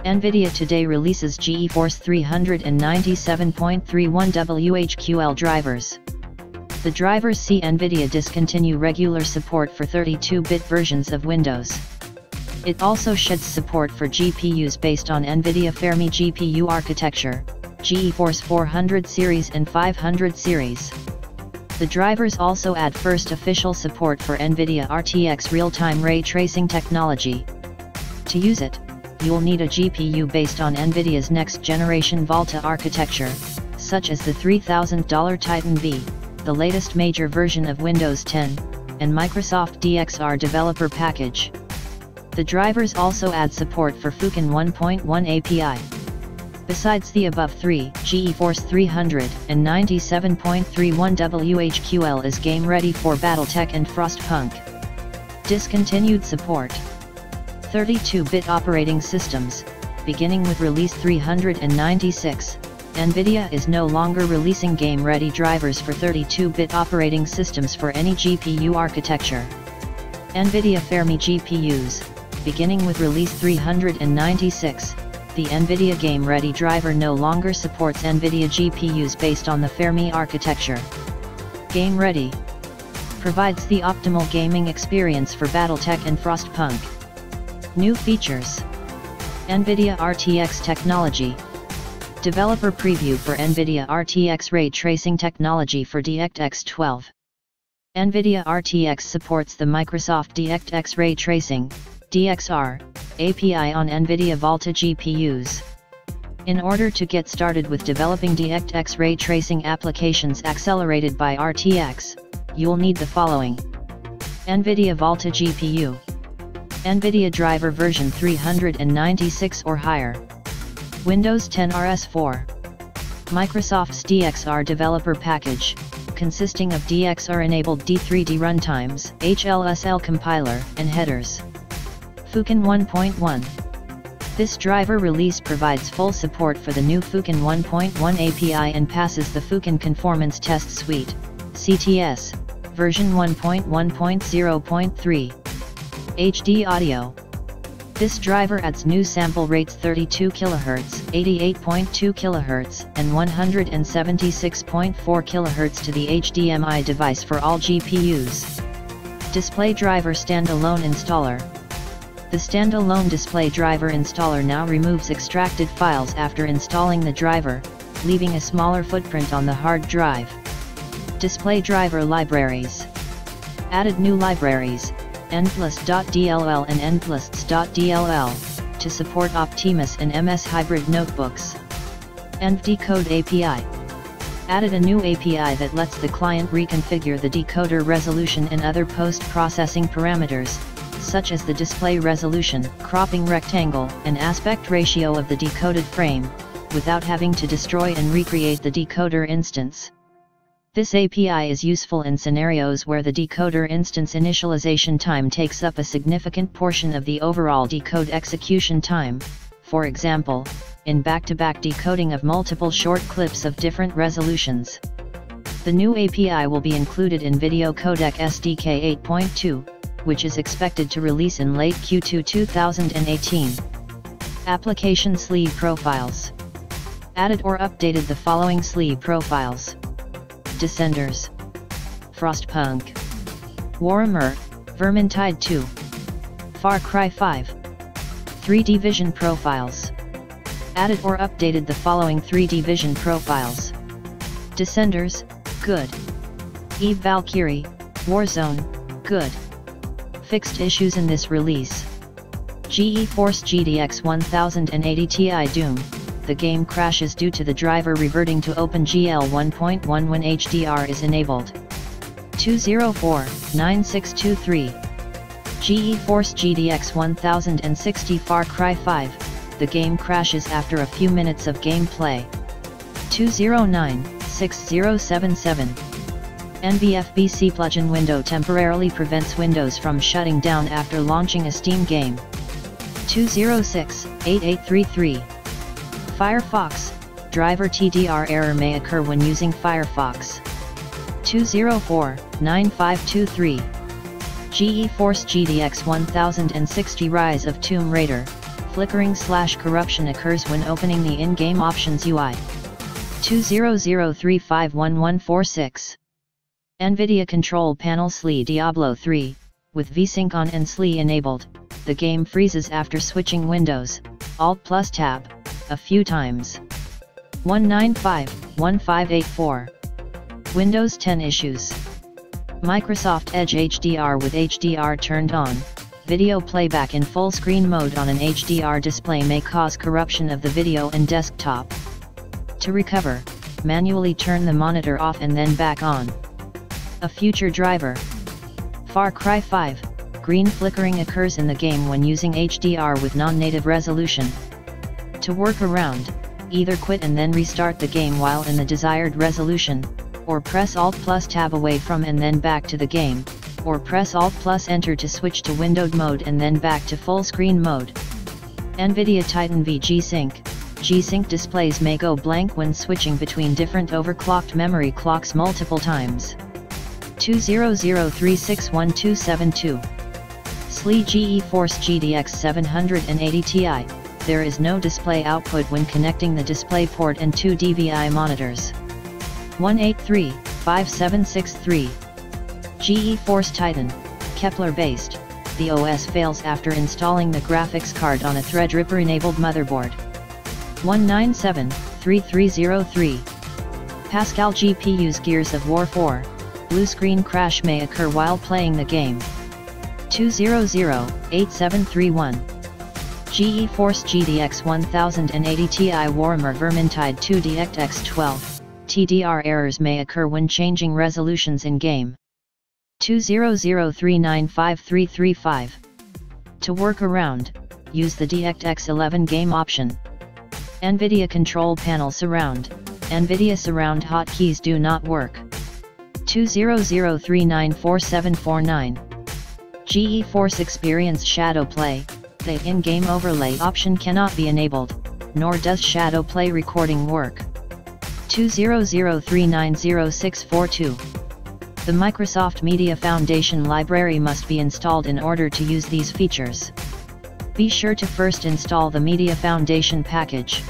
NVIDIA today releases GeForce 397.31 WHQL drivers. The drivers see NVIDIA discontinue regular support for 32-bit versions of Windows. It also sheds support for GPUs based on NVIDIA Fermi GPU architecture, GeForce 400 series and 500 series. The drivers also add first official support for NVIDIA RTX real-time ray tracing technology. To use it, you'll need a GPU based on NVIDIA's next-generation Volta architecture, such as the $3,000 Titan V, the latest major version of Windows 10, and Microsoft DXR developer package. The drivers also add support for Fukin 1.1 API. Besides the above three, GeForce 397.31 WHQL is game ready for BattleTech and FrostPunk. Discontinued support. 32-bit operating systems, beginning with release 396, NVIDIA is no longer releasing game-ready drivers for 32-bit operating systems for any GPU architecture. NVIDIA Fermi GPUs, beginning with release 396, the NVIDIA Game Ready driver no longer supports NVIDIA GPUs based on the Fermi architecture. Game Ready provides the optimal gaming experience for BattleTech and FrostPunk. New features: NVIDIA RTX Technology. Developer preview for NVIDIA RTX Raytracing technology for DirectX 12. NVIDIA RTX supports the Microsoft DirectX Raytracing (DXR) API on NVIDIA Volta GPUs. In order to get started with developing DirectX Raytracing applications accelerated by RTX, you'll need the following: NVIDIA Volta GPU, NVIDIA driver version 396 or higher, Windows 10 RS4, Microsoft's DXR developer package, consisting of DXR-enabled D3D runtimes, HLSL compiler, and headers. Fukin 1.1. This driver release provides full support for the new Fukin 1.1 API and passes the Fukin Conformance Test Suite, CTS, version 1.1.0.3. HD audio. This driver adds new sample rates 32 kHz, 88.2 kHz, and 176.4 kHz to the HDMI device for all GPUs. Display driver standalone installer. The standalone display driver installer now removes extracted files after installing the driver, leaving a smaller footprint on the hard drive. Display driver libraries. Added new libraries, nplus.dll and nplus.dll, to support Optimus and MS hybrid notebooks. NVDecode API. Added a new API that lets the client reconfigure the decoder resolution and other post-processing parameters, such as the display resolution, cropping rectangle, and aspect ratio of the decoded frame, without having to destroy and recreate the decoder instance. This API is useful in scenarios where the decoder instance initialization time takes up a significant portion of the overall decode execution time, for example, in back-to-back decoding of multiple short clips of different resolutions. The new API will be included in Video Codec SDK 8.2, which is expected to release in late Q2 2018. Application sleeve profiles. Added or updated the following sleeve profiles: Descenders, FrostPunk, Warhammer, Vermintide 2, Far Cry 5. 3D Vision profiles. Added or updated the following 3D Vision profiles: Descenders, good. Eve Valkyrie, Warzone, good. Fixed issues in this release: GeForce GTX 1080 Ti Doom. The game crashes due to the driver reverting to OpenGL 1.1 when HDR is enabled. 204-9623. GeForce GTX 1060 Far Cry 5, the game crashes after a few minutes of gameplay. 209-6077. NVFBC plugin window temporarily prevents Windows from shutting down after launching a Steam game. 206-8833. Firefox, driver TDR error may occur when using Firefox. 204-9523. GeForce GTX 1060 Rise of Tomb Raider, flickering/corruption occurs when opening the in-game options UI. 200351146. NVIDIA Control Panel SLI Diablo 3, with VSync on and SLI enabled, the game freezes after switching windows, Alt+Tab, a few times. 195-1584. Windows 10 issues. Microsoft Edge HDR with HDR turned on, video playback in full screen mode on an HDR display may cause corruption of the video and desktop. To recover, manually turn the monitor off and then back on. A future driver. Far Cry 5, green flickering occurs in the game when using HDR with non-native resolution. To work around, either quit and then restart the game while in the desired resolution, or press Alt+Tab away from and then back to the game, or press Alt+Enter to switch to windowed mode and then back to full screen mode. NVIDIA Titan V G-Sync. G-Sync displays may go blank when switching between different overclocked memory clocks multiple times. 200361272. SLI GeForce GTX 780 Ti, there is no display output when connecting the DisplayPort and two DVI monitors. 183-5763. GeForce Titan, Kepler-based, the OS fails after installing the graphics card on a Threadripper-enabled motherboard. 197-3303. Pascal GPUs Gears of War 4, blue screen crash may occur while playing the game. 200-8731. GeForce GTX 1080 Ti Warhammer Vermintide 2 DirectX 12. TDR errors may occur when changing resolutions in-game. 200395335. To work around, use the DirectX 11 game option. NVIDIA Control Panel Surround. NVIDIA Surround hotkeys do not work. 200394749. GeForce Experience Shadow Play. The in-game overlay option cannot be enabled, nor does shadow play recording work. 200390642. The Microsoft Media Foundation library must be installed in order to use these features. Be sure to first install the Media Foundation package.